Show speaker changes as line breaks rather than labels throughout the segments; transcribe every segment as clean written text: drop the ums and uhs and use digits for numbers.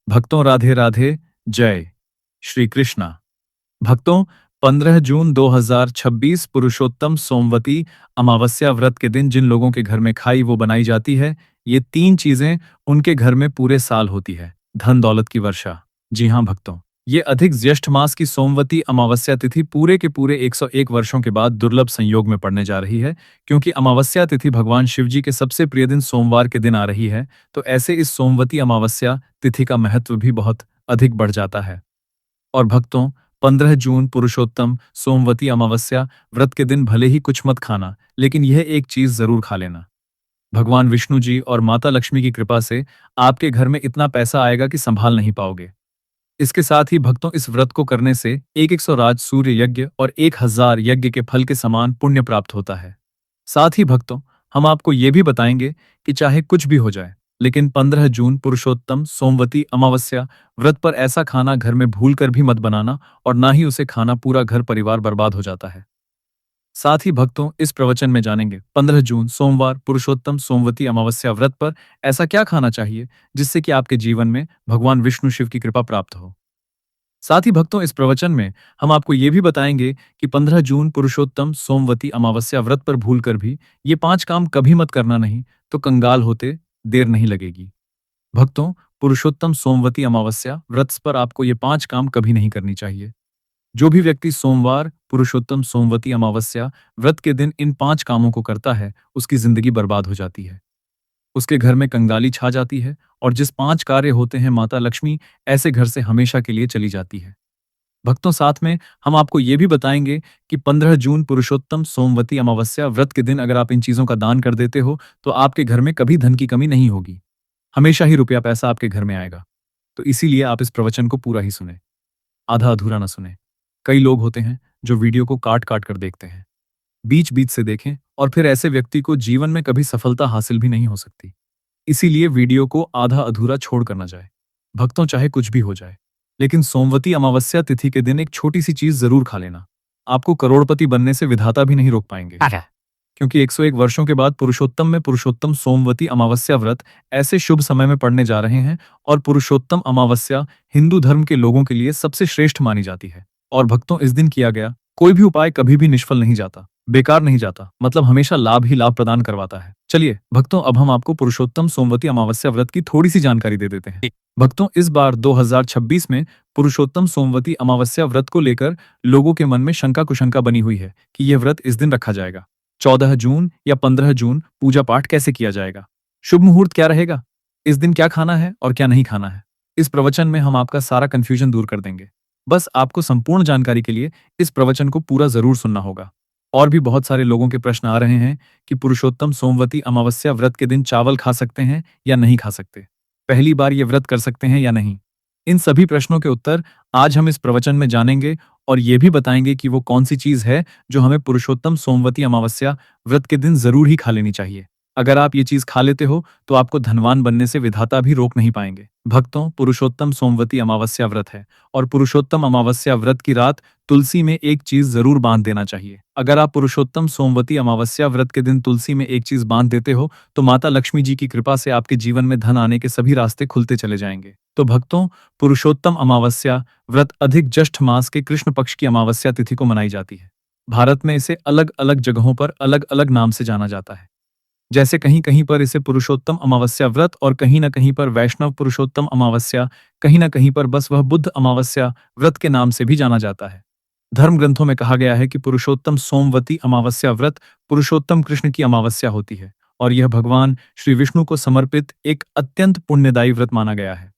भक्तों राधे राधे। जय श्री कृष्णा। भक्तों, 15 जून 2026 पुरुषोत्तम सोमवती अमावस्या व्रत के दिन जिन लोगों के घर में खाई वो बनाई जाती है, ये तीन चीजें उनके घर में पूरे साल होती है। धन दौलत की वर्षा। जी हाँ भक्तों, ये अधिक ज्येष्ठ मास की सोमवती अमावस्या तिथि पूरे के पूरे 101 वर्षों के बाद दुर्लभ संयोग में पड़ने जा रही है। क्योंकि अमावस्या तिथि भगवान शिव जी के सबसे प्रिय दिन सोमवार के दिन आ रही है, तो ऐसे इस सोमवती अमावस्या तिथि का महत्व भी बहुत अधिक बढ़ जाता है। और भक्तों, 15 जून पुरुषोत्तम सोमवती अमावस्या व्रत के दिन भले ही कुछ मत खाना, लेकिन यह एक चीज जरूर खा लेना। भगवान विष्णु जी और माता लक्ष्मी की कृपा से आपके घर में इतना पैसा आएगा कि संभाल नहीं पाओगे। इसके साथ ही भक्तों, इस व्रत को करने से 100 राज सूर्य यज्ञ और 1000 यज्ञ के फल के समान पुण्य प्राप्त होता है। साथ ही भक्तों, हम आपको ये भी बताएंगे कि चाहे कुछ भी हो जाए, लेकिन 15 जून पुरुषोत्तम सोमवती अमावस्या व्रत पर ऐसा खाना घर में भूल कर भी मत बनाना, और ना ही उसे खाना पूरा घर परिवार बर्बाद हो जाता है। साथ ही भक्तों, इस प्रवचन में जानेंगे 15 जून सोमवार पुरुषोत्तम सोमवती अमावस्या व्रत पर ऐसा क्या खाना चाहिए जिससे कि आपके जीवन में भगवान विष्णु शिव की कृपा प्राप्त हो। साथ ही भक्तों, इस प्रवचन में हम आपको ये भी बताएंगे कि 15 जून पुरुषोत्तम सोमवती अमावस्या व्रत पर भूलकर भी ये 5 काम कभी मत करना, नहीं तो कंगाल होते देर नहीं लगेगी। भक्तों, पुरुषोत्तम सोमवती अमावस्या व्रत पर आपको ये 5 काम कभी नहीं करनी चाहिए। जो भी व्यक्ति सोमवार पुरुषोत्तम सोमवती अमावस्या व्रत के दिन इन 5 कामों को करता है, उसकी जिंदगी बर्बाद हो जाती है। उसके घर में कंगाली छा जाती है, और जिस 5 कार्य होते हैं माता लक्ष्मी ऐसे घर से हमेशा के लिए चली जाती है। भक्तों, साथ में हम आपको ये भी बताएंगे कि 15 जून पुरुषोत्तम सोमवती अमावस्या व्रत के दिन अगर आप इन चीजों का दान कर देते हो, तो आपके घर में कभी धन की कमी नहीं होगी। हमेशा ही रुपया पैसा आपके घर में आएगा। तो इसीलिए आप इस प्रवचन को पूरा ही सुने, आधा अधूरा ना सुने। कई लोग होते हैं जो वीडियो को काट काट कर देखते हैं। बीच बीच से देखें, और फिर ऐसे व्यक्ति को जीवन में कभी सफलता हासिल भी नहीं हो सकती। इसीलिए वीडियो को आधा अधूरा छोड़ कर ना जाए। भक्तों, चाहे कुछ भी हो जाए, लेकिन सोमवती अमावस्या तिथि के दिन एक छोटी सी चीज जरूर खा लेना। आपको करोड़पति बनने से विधाता भी नहीं रोक पाएंगे। क्योंकि 101 वर्षों के बाद पुरुषोत्तम में पुरुषोत्तम सोमवती अमावस्या व्रत ऐसे शुभ समय में पड़ने जा रहे हैं, और पुरुषोत्तम अमावस्या हिंदू धर्म के लोगों के लिए सबसे श्रेष्ठ मानी जाती है। और भक्तों, इस दिन किया गया कोई भी उपाय कभी भी निष्फल नहीं जाता, बेकार नहीं जाता, मतलब हमेशा लाभ ही लाभ प्रदान करवाता है। चलिए भक्तों, अब हम आपको पुरुषोत्तम सोमवती अमावस्या व्रत की थोड़ी सी जानकारी दे देते हैं। भक्तों, इस बार 2026 में पुरुषोत्तम सोमवती अमावस्या व्रत को लेकर लोगों के मन में शंका कुशंका बनी हुई है कि यह व्रत इस दिन रखा जाएगा। 14 जून या 15 जून पूजा पाठ कैसे किया जाएगा, शुभ मुहूर्त क्या रहेगा, इस दिन क्या खाना है और क्या नहीं खाना है। इस प्रवचन में हम आपका सारा कंफ्यूजन दूर कर देंगे। बस आपको संपूर्ण जानकारी के लिए इस प्रवचन को पूरा जरूर सुनना होगा। और भी बहुत सारे लोगों के प्रश्न आ रहे हैं कि पुरुषोत्तम सोमवती अमावस्या व्रत के दिन चावल खा सकते हैं या नहीं खा सकते, पहली बार ये व्रत कर सकते हैं या नहीं। इन सभी प्रश्नों के उत्तर आज हम इस प्रवचन में जानेंगे, और ये भी बताएंगे कि वो कौन सी चीज है जो हमें पुरुषोत्तम सोमवती अमावस्या व्रत के दिन जरूर ही खा लेनी चाहिए। अगर आप ये चीज खा लेते हो तो आपको धनवान बनने से विधाता भी रोक नहीं पाएंगे। भक्तों, पुरुषोत्तम सोमवती अमावस्या व्रत है, और पुरुषोत्तम अमावस्या व्रत की रात तुलसी में एक चीज जरूर बांध देना चाहिए। अगर आप पुरुषोत्तम सोमवती अमावस्या व्रत के दिन तुलसी में एक चीज बांध देते हो, तो माता लक्ष्मी जी की कृपा से आपके जीवन में धन आने के सभी रास्ते खुलते चले जाएंगे। तो भक्तों, पुरुषोत्तम अमावस्या व्रत अधिक ज्येष्ठ मास के कृष्ण पक्ष की अमावस्या तिथि को मनाई जाती है। भारत में इसे अलग अलग जगहों पर अलग अलग नाम से जाना जाता है। जैसे कहीं कहीं पर इसे पुरुषोत्तम अमावस्या व्रत, और कहीं न कहीं पर वैष्णव पुरुषोत्तम अमावस्या, कहीं न कहीं पर बस वह बुद्ध अमावस्या व्रत के नाम से भी जाना जाता है। धर्म ग्रंथों में कहा गया है कि पुरुषोत्तम सोमवती अमावस्या व्रत पुरुषोत्तम कृष्ण की अमावस्या होती है, और यह भगवान श्री विष्णु को समर्पित एक अत्यंत पुण्यदायी व्रत माना गया है।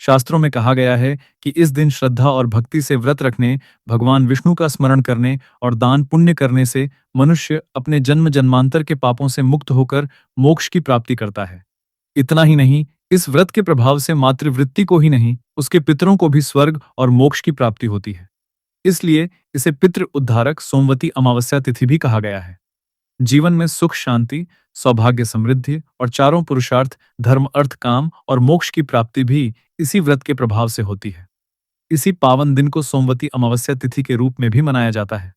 शास्त्रों में कहा गया है कि इस दिन श्रद्धा और भक्ति से व्रत रखने, भगवान विष्णु का स्मरण करने और दान पुण्य करने से मनुष्य अपने जन्म जन्मांतर के पापों से मुक्त होकर मोक्ष की प्राप्ति करता है। इतना ही नहीं, इस व्रत के प्रभाव से मातृवृत्ति को ही नहीं, उसके पितरों को भी स्वर्ग और मोक्ष की प्राप्ति होती है। इसलिए इसे पितृ उद्धारक सोमवती अमावस्या तिथि भी कहा गया है। जीवन में सुख शांति, सौभाग्य समृद्धि और चारों पुरुषार्थ धर्म अर्थ काम और मोक्ष की प्राप्ति भी इसी व्रत के प्रभाव से होती है। इसी पावन दिन को सोमवती अमावस्या तिथि के रूप में भी मनाया जाता है।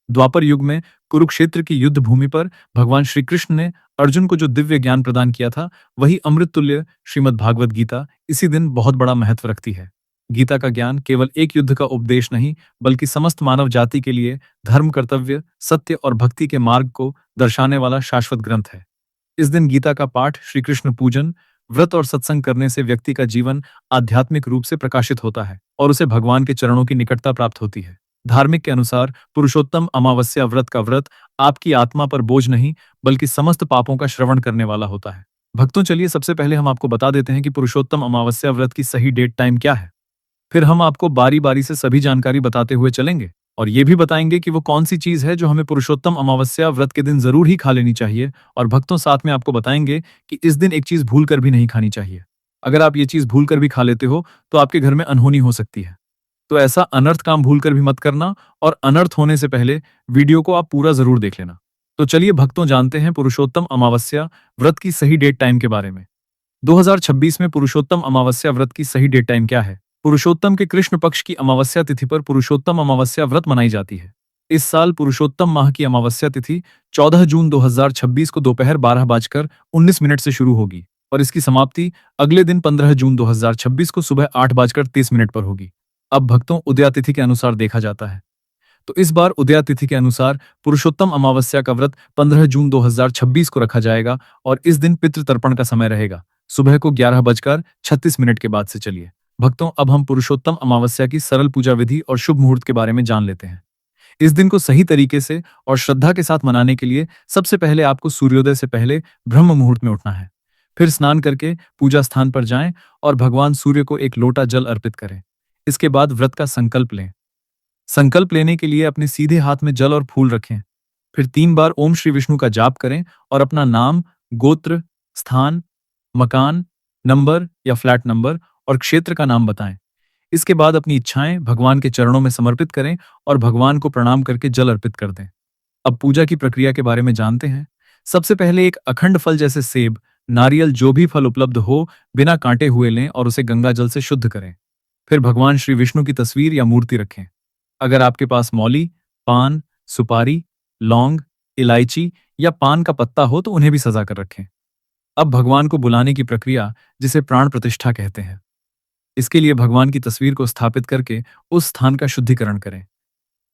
द्वापर युग में कुरुक्षेत्र की युद्ध भूमि पर भगवान श्री कृष्ण ने अर्जुन को जो दिव्य ज्ञान प्रदान किया था, वही अमृत तुल्य श्रीमद् भागवत गीता इसी दिन बहुत बड़ा महत्व रखती है। गीता का ज्ञान केवल एक युद्ध का उपदेश नहीं, बल्कि समस्त मानव जाति के लिए धर्म, कर्तव्य, सत्य और भक्ति के मार्ग को दर्शाने वाला शाश्वत ग्रंथ है। इस दिन गीता का पाठ, श्री कृष्ण पूजन, व्रत और सत्संग करने से व्यक्ति का जीवन आध्यात्मिक रूप से प्रकाशित होता है और उसे भगवान के चरणों की निकटता प्राप्त होती है। धार्मिक के अनुसार पुरुषोत्तम अमावस्या व्रत का व्रत आपकी आत्मा पर बोझ नहीं, बल्कि समस्त पापों का श्रवण करने वाला होता है। भक्तों, चलिए सबसे पहले हम आपको बता देते हैं कि पुरुषोत्तम अमावस्या व्रत की सही डेट टाइम क्या है। फिर हम आपको बारी बारी से सभी जानकारी बताते हुए चलेंगे और ये भी बताएंगे कि वो कौन सी चीज है जो हमें पुरुषोत्तम अमावस्या व्रत के दिन जरूर ही खा लेनी चाहिए। और भक्तों, साथ में आपको बताएंगे कि इस दिन एक चीज भूल कर भी नहीं खानी चाहिए। अगर आप ये चीज भूल कर भी खा लेते हो तो आपके घर में अनहोनी हो सकती है। तो ऐसा अनर्थ काम भूल कर भी मत करना और अनर्थ होने से पहले वीडियो को आप पूरा जरूर देख लेना। तो चलिए भक्तों, जानते हैं पुरुषोत्तम अमावस्या व्रत की सही डेट टाइम के बारे में। 2026 में पुरुषोत्तम अमावस्या व्रत की सही डेट टाइम क्या है? पुरुषोत्तम के कृष्ण पक्ष की अमावस्या तिथि पर पुरुषोत्तम अमावस्या व्रत मनाई जाती है। इस साल पुरुषोत्तम माह की अमावस्या तिथि 14 जून 2026 को दोपहर 12:19 से शुरू होगी और इसकी समाप्ति अगले दिन 15 जून 2026 को सुबह 8:30 पर होगी। अब भक्तों, उदया तिथि के अनुसार देखा जाता है। तो इस बार उदया तिथि के अनुसार पुरुषोत्तम अमावस्या का व्रत 15 जून 2026 को रखा जाएगा और इस दिन पितृ तर्पण का समय रहेगा सुबह को 11:36 के बाद से। चलिए भक्तों, अब हम पुरुषोत्तम अमावस्या की सरल पूजा विधि और शुभ मुहूर्त के बारे में जान लेते हैं। इस दिन को सही तरीके से और श्रद्धा के साथ मनाने के लिए सबसे पहले आपको सूर्योदय से पहले ब्रह्म मुहूर्त में उठना है। फिर स्नान करके पूजा स्थान पर जाएं और भगवान सूर्य को एक लोटा जल अर्पित करें। इसके बाद व्रत का संकल्प लें। संकल्प लेने के लिए अपने सीधे हाथ में जल और फूल रखें। फिर 3 बार ओम श्री विष्णु का जाप करें और अपना नाम, गोत्र, स्थान, मकान, नंबर या फ्लैट नंबर और क्षेत्र का नाम बताएं। इसके बाद अपनी इच्छाएं भगवान के चरणों में समर्पित करें और भगवान को प्रणाम करके जल अर्पित कर दें। अब पूजा की प्रक्रिया के बारे में जानते हैं। सबसे पहले एक अखंड फल जैसे सेब, नारियल, जो भी फल उपलब्ध हो, बिना कांटे हुए लें और उसे गंगा जल से शुद्ध करें। फिर भगवान श्री विष्णु की तस्वीर या मूर्ति रखें। अगर आपके पास मौली, पान, सुपारी, लौंग, इलायची या पान का पत्ता हो तो उन्हें भी सजा कर रखें। अब भगवान को बुलाने की प्रक्रिया, जिसे प्राण प्रतिष्ठा कहते हैं। इसके लिए भगवान की तस्वीर को स्थापित करके उस स्थान का शुद्धिकरण करें।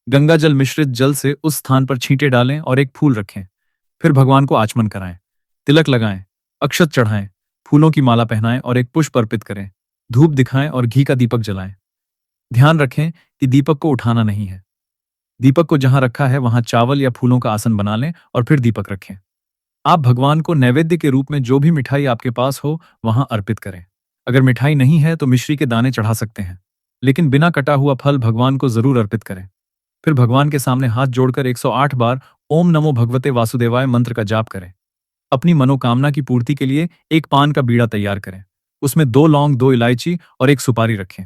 गंगा जल मिश्रित जल से उस स्थान पर छींटे डालें और एक फूल रखें। फिर भगवान को आचमन कराएं, तिलक लगाएं, अक्षत चढ़ाएं, फूलों की माला पहनाएं और एक पुष्प अर्पित करें। धूप दिखाएं और घी का दीपक जलाएं। ध्यान रखें कि दीपक को उठाना नहीं है। दीपक को जहां रखा है वहां चावल या फूलों का आसन बना लें और फिर दीपक रखें। आप भगवान को नैवेद्य के रूप में जो भी मिठाई आपके पास हो वहां अर्पित करें। अगर मिठाई नहीं है तो मिश्री के दाने चढ़ा सकते हैं, लेकिन बिना कटा हुआ फल भगवान को जरूर अर्पित करें। फिर भगवान के सामने हाथ जोड़कर 108 बार ओम नमो भगवते वासुदेवाय मंत्र का जाप करें। अपनी मनोकामना की पूर्ति के लिए एक पान का बीड़ा तैयार करें। उसमें 2 लौंग, 2 इलायची और एक सुपारी रखें।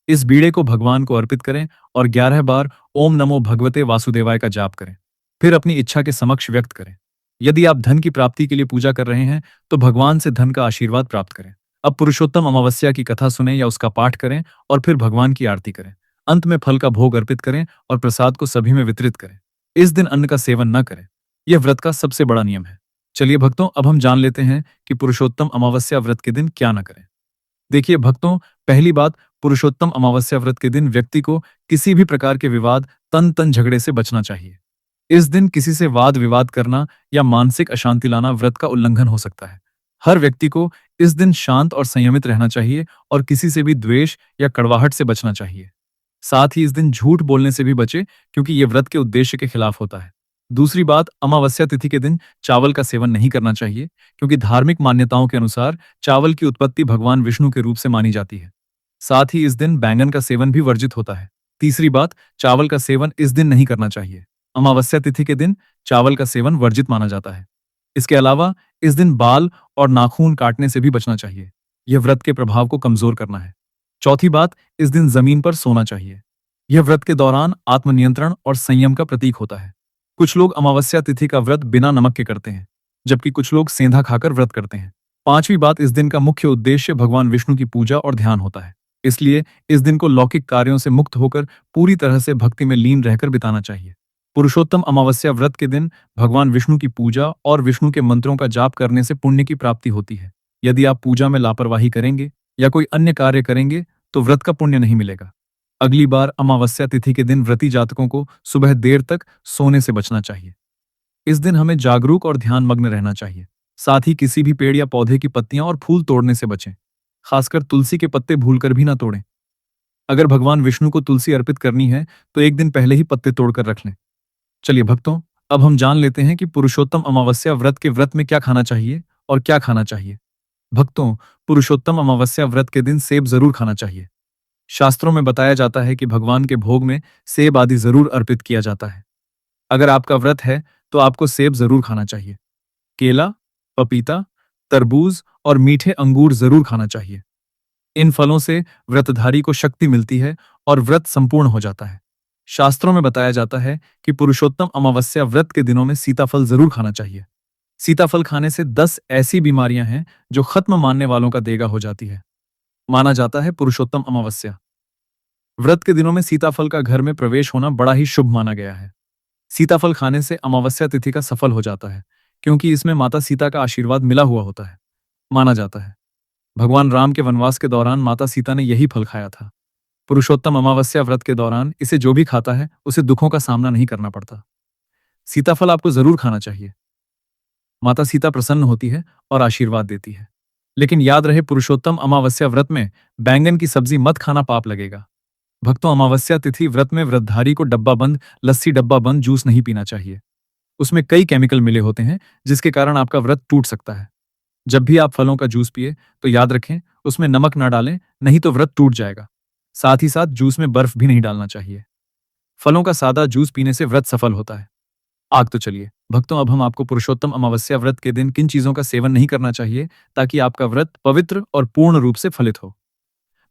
इस बीड़े को भगवान को अर्पित करें और 11 बार ओम नमो भगवते वासुदेवाय का जाप करें। फिर अपनी इच्छा के समक्ष व्यक्त करें। यदि आप धन की प्राप्ति के लिए पूजा कर रहे हैं तो भगवान से धन का आशीर्वाद प्राप्त करें। अब पुरुषोत्तम अमावस्या की कथा सुनें या उसका पाठ करें और फिर भगवान की आरती करें। अंत में फल का भोग अर्पित करें और प्रसाद को सभी में वितरित करें। इस दिन अन्न का सेवन न करें। यह व्रत का सबसे बड़ा नियम है। चलिए भक्तों, अब हम जान लेते हैं कि पुरुषोत्तम अमावस्या व्रत के दिन क्या न करें। देखिए भक्तों, पहली बात, पुरुषोत्तम अमावस्या व्रत के दिन व्यक्ति को किसी भी प्रकार के विवाद, तन झगड़े से बचना चाहिए। इस दिन किसी से वाद विवाद करना या मानसिक अशांति लाना व्रत का उल्लंघन हो सकता है। हर व्यक्ति को इस दिन शांत और संयमित रहना चाहिए और किसी से भी द्वेष या कड़वाहट से बचना चाहिए। साथ ही इस दिन झूठ बोलने से भी बचे, क्योंकि यह व्रत के उद्देश्य के खिलाफ होता है। दूसरी बात, अमावस्या तिथि के दिन चावल का सेवन नहीं करना चाहिए, क्योंकि धार्मिक मान्यताओं के अनुसार चावल की उत्पत्ति भगवान विष्णु के रूप से मानी जाती है। साथ ही इस दिन बैंगन का सेवन भी वर्जित होता है। तीसरी बात, चावल का सेवन इस दिन नहीं करना चाहिए। अमावस्या तिथि के दिन चावल का सेवन वर्जित माना जाता है। इसके अलावा इस दिन बाल और नाखून काटने से भी बचना चाहिए। यह व्रत के प्रभाव को कमजोर करना है। चौथी बात, इस दिन जमीन पर सोना चाहिए। यह व्रत के दौरान आत्मनियंत्रण और संयम का प्रतीक होता है। कुछ लोग अमावस्या तिथि का व्रत बिना नमक के करते हैं, जबकि कुछ लोग सेंधा खाकर व्रत करते हैं। पांचवी बात, इस दिन का मुख्य उद्देश्य भगवान विष्णु की पूजा और ध्यान होता है। इसलिए इस दिन को लौकिक कार्यों से मुक्त होकर पूरी तरह से भक्ति में लीन रहकर बिताना चाहिए। पुरुषोत्तम अमावस्या व्रत के दिन भगवान विष्णु की पूजा और विष्णु के मंत्रों का जाप करने से पुण्य की प्राप्ति होती है। यदि आप पूजा में लापरवाही करेंगे या कोई अन्य कार्य करेंगे तो व्रत का पुण्य नहीं मिलेगा। अगली बार अमावस्या तिथि के दिन व्रती जातकों को सुबह देर तक सोने से बचना चाहिए। इस दिन हमें जागरूक और ध्यान मग्न रहना चाहिए। साथ ही किसी भी पेड़ या पौधे की पत्तियां और फूल तोड़ने से बचें। खासकर तुलसी के पत्ते भूलकर भी ना तोड़ें। अगर भगवान विष्णु को तुलसी अर्पित करनी है तो एक दिन पहले ही पत्ते तोड़कर रख लें। चलिए भक्तों, अब हम जान लेते हैं कि पुरुषोत्तम अमावस्या व्रत के व्रत में क्या खाना चाहिए और क्या खाना चाहिए। भक्तों, पुरुषोत्तम अमावस्या व्रत के दिन सेब जरूर खाना चाहिए। शास्त्रों में बताया जाता है कि भगवान के भोग में सेब आदि जरूर अर्पित किया जाता है। अगर आपका व्रत है तो आपको सेब जरूर खाना चाहिए। केला, पपीता, तरबूज और मीठे अंगूर जरूर खाना चाहिए। इन फलों से व्रतधारी को शक्ति मिलती है और व्रत संपूर्ण हो जाता है। शास्त्रों में बताया जाता है कि पुरुषोत्तम अमावस्या व्रत के दिनों में सीताफल जरूर खाना चाहिए। सीताफल खाने से 10 ऐसी बीमारियां हैं जो खत्म मानने वालों का देगा हो जाती है। माना जाता है पुरुषोत्तम अमावस्या व्रत के दिनों में सीताफल का घर में प्रवेश होना बड़ा ही शुभ माना गया है। सीताफल खाने से अमावस्या तिथि का सफल हो जाता है, क्योंकि इसमें माता सीता का आशीर्वाद मिला हुआ होता है। माना जाता है भगवान राम के वनवास के दौरान माता सीता ने यही फल खाया था। पुरुषोत्तम अमावस्या व्रत के दौरान इसे जो भी खाता है उसे दुखों का सामना नहीं करना पड़ता। सीताफल आपको जरूर खाना चाहिए। माता सीता प्रसन्न होती है और आशीर्वाद देती है। लेकिन याद रहे, पुरुषोत्तम अमावस्या व्रत में बैंगन की सब्जी मत खाना, पाप लगेगा। भक्तों, अमावस्या तिथि व्रत में व्रतधारी को डब्बा बंद लस्सी, डब्बा बंद जूस नहीं पीना चाहिए। उसमें कई केमिकल मिले होते हैं जिसके कारण आपका व्रत टूट सकता है। जब भी आप फलों का जूस पिए तो याद रखें, उसमें नमक ना डालें, नहीं तो व्रत टूट जाएगा। साथ ही साथ जूस में बर्फ भी नहीं डालना चाहिए। फलों का सादा जूस पीने से व्रत सफल होता है। आग तो चलिए भक्तों, अब हम आपको पुरुषोत्तम अमावस्या व्रत के दिन किन चीजों का सेवन नहीं करना चाहिए ताकि आपका व्रत पवित्र और पूर्ण रूप से फलित हो।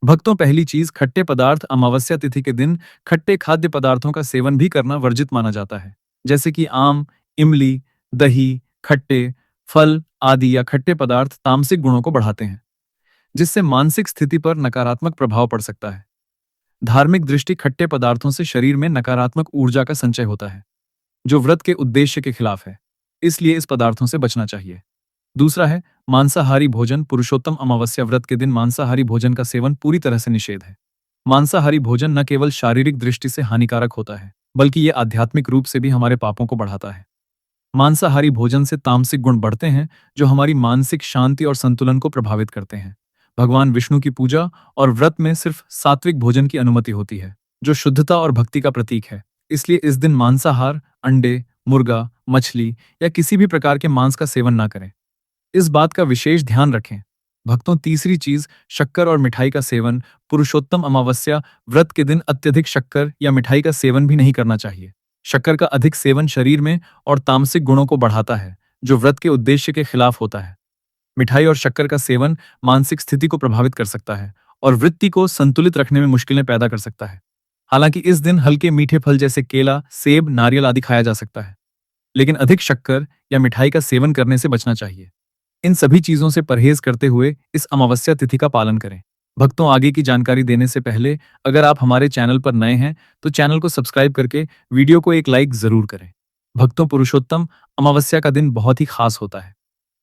भक्तों, पहली चीज, खट्टे पदार्थ। अमावस्या तिथि के दिन खट्टे खाद्य पदार्थों का सेवन भी करना वर्जित माना जाता है, जैसे कि आम, इमली, दही, खट्टे फल आदि या खट्टे पदार्थ तामसिक गुणों को बढ़ाते हैं, जिससे मानसिक स्थिति पर नकारात्मक प्रभाव पड़ सकता है। धार्मिक दृष्टि, खट्टे पदार्थों से शरीर में नकारात्मक ऊर्जा का संचय होता है, जो व्रत के उद्देश्य के खिलाफ है। इसलिए इस पदार्थों से बचना चाहिए। दूसरा है मांसाहारी भोजन। पुरुषोत्तम अमावस्या व्रत के दिन मांसाहारी भोजन का सेवन पूरी तरह से निषेध है। मांसाहारी भोजन न केवल शारीरिक दृष्टि से हानिकारक होता है, बल्कि ये आध्यात्मिक रूप से भी हमारे पापों को बढ़ाता है। मांसाहारी भोजन से तामसिक गुण बढ़ते हैं, जो हमारी मानसिक शांति और संतुलन को प्रभावित करते हैं। भगवान विष्णु की पूजा और व्रत में सिर्फ सात्विक भोजन की अनुमति होती है, जो शुद्धता और भक्ति का प्रतीक है। इसलिए इस दिन मांसाहार, अंडे, मुर्गा, मछली या किसी भी प्रकार के मांस का सेवन ना करें। इस बात का विशेष ध्यान रखें। भक्तों, तीसरी चीज, शक्कर और मिठाई का सेवन। पुरुषोत्तम अमावस्या व्रत के दिन अत्यधिक शक्कर या मिठाई का सेवन भी नहीं करना चाहिए। शक्कर का अधिक सेवन शरीर में और तामसिक गुणों को बढ़ाता है, जो व्रत के उद्देश्य के खिलाफ होता है। मिठाई और शक्कर का सेवन मानसिक स्थिति को प्रभावित कर सकता है और वृत्ति को संतुलित रखने में मुश्किलें पैदा कर सकता है। हालांकि इस दिन हल्के मीठे फल जैसे केला, सेब, नारियल आदि खाया जा सकता है, लेकिन अधिक शक्कर या मिठाई का सेवन करने से बचना चाहिए। इन सभी चीजों से परहेज करते हुए इस अमावस्या तिथि का पालन करें। भक्तों, आगे की जानकारी देने से पहले अगर आप हमारे चैनल पर नए हैं तो चैनल को सब्सक्राइब करके वीडियो को एक लाइक जरूर करें। भक्तों, पुरुषोत्तम अमावस्या का दिन बहुत ही खास होता है।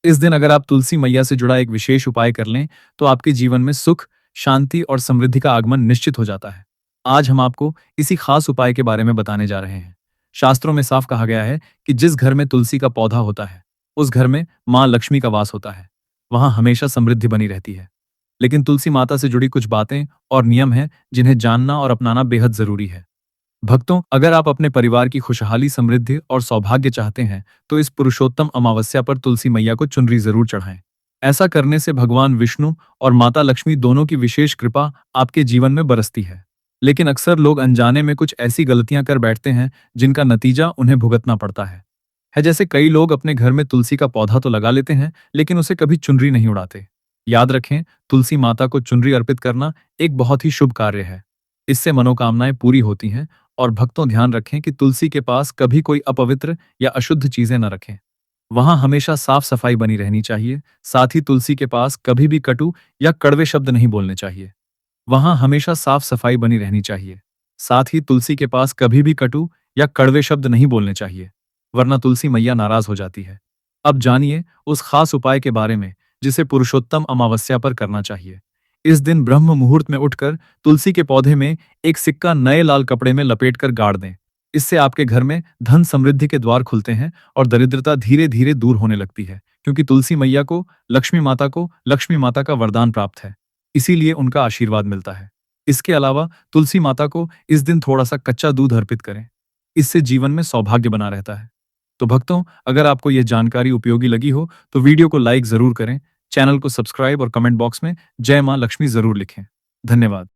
इस दिन अगर आप तुलसी मैया से जुड़ा एक विशेष उपाय कर लें तो आपके जीवन में सुख, शांति और समृद्धि का आगमन निश्चित हो जाता है। आज हम आपको इसी खास उपाय के बारे में बताने जा रहे हैं। शास्त्रों में साफ कहा गया है कि जिस घर में तुलसी का पौधा होता है उस घर में मां लक्ष्मी का वास होता है, वहां हमेशा समृद्धि बनी रहती है। लेकिन तुलसी माता से जुड़ी कुछ बातें और नियम हैं जिन्हें जानना और अपनाना बेहद जरूरी है। भक्तों, अगर आप अपने परिवार की खुशहाली, समृद्धि और सौभाग्य चाहते हैं तो इस पुरुषोत्तम अमावस्या पर तुलसी मैया को चुनरी जरूर चढ़ाएं। ऐसा करने से भगवान विष्णु और माता लक्ष्मी दोनों की विशेष कृपा आपके जीवन में बरसती है। लेकिन अक्सर लोग अनजाने में कुछ ऐसी गलतियां कर बैठते हैं जिनका नतीजा उन्हें भुगतना पड़ता है। जैसे कई लोग अपने घर में तुलसी का पौधा तो लगा लेते हैं लेकिन उसे कभी चुनरी नहीं उड़ाते। याद रखें, तुलसी माता को चुनरी अर्पित करना एक बहुत ही शुभ कार्य है। इससे मनोकामनाएं पूरी होती हैं। और भक्तों, ध्यान रखें कि तुलसी के पास कभी कोई अपवित्र या अशुद्ध चीजें न रखें। वहां हमेशा साफ सफाई बनी रहनी चाहिए। साथ ही तुलसी के पास कभी भी कटु या कड़वे शब्द नहीं बोलने चाहिए। वहां हमेशा साफ सफाई बनी रहनी चाहिए। साथ ही तुलसी के पास कभी भी कटु या कड़वे शब्द नहीं बोलने चाहिए, वरना तुलसी मैया नाराज हो जाती है। अब जानिए उस खास उपाय के बारे में जिसे पुरुषोत्तम अमावस्या पर करना चाहिए। इस दिन ब्रह्म मुहूर्त में उठकर तुलसी के पौधे में एक सिक्का नए लाल कपड़े में लपेटकर गाड़ दें। इससे आपके घर में धन समृद्धि के द्वार खुलते हैं और दरिद्रता धीरे धीरे दूर होने लगती है, क्योंकि तुलसी मैया को लक्ष्मी माता का वरदान प्राप्त है, इसीलिए उनका आशीर्वाद मिलता है। इसके अलावा तुलसी माता को इस दिन थोड़ा सा कच्चा दूध अर्पित करें, इससे जीवन में सौभाग्य बना रहता है। तो भक्तों, अगर आपको यह जानकारी उपयोगी लगी हो तो वीडियो को लाइक जरूर करें, चैनल को सब्सक्राइब और कमेंट बॉक्स में जय मां लक्ष्मी जरूर लिखें। धन्यवाद।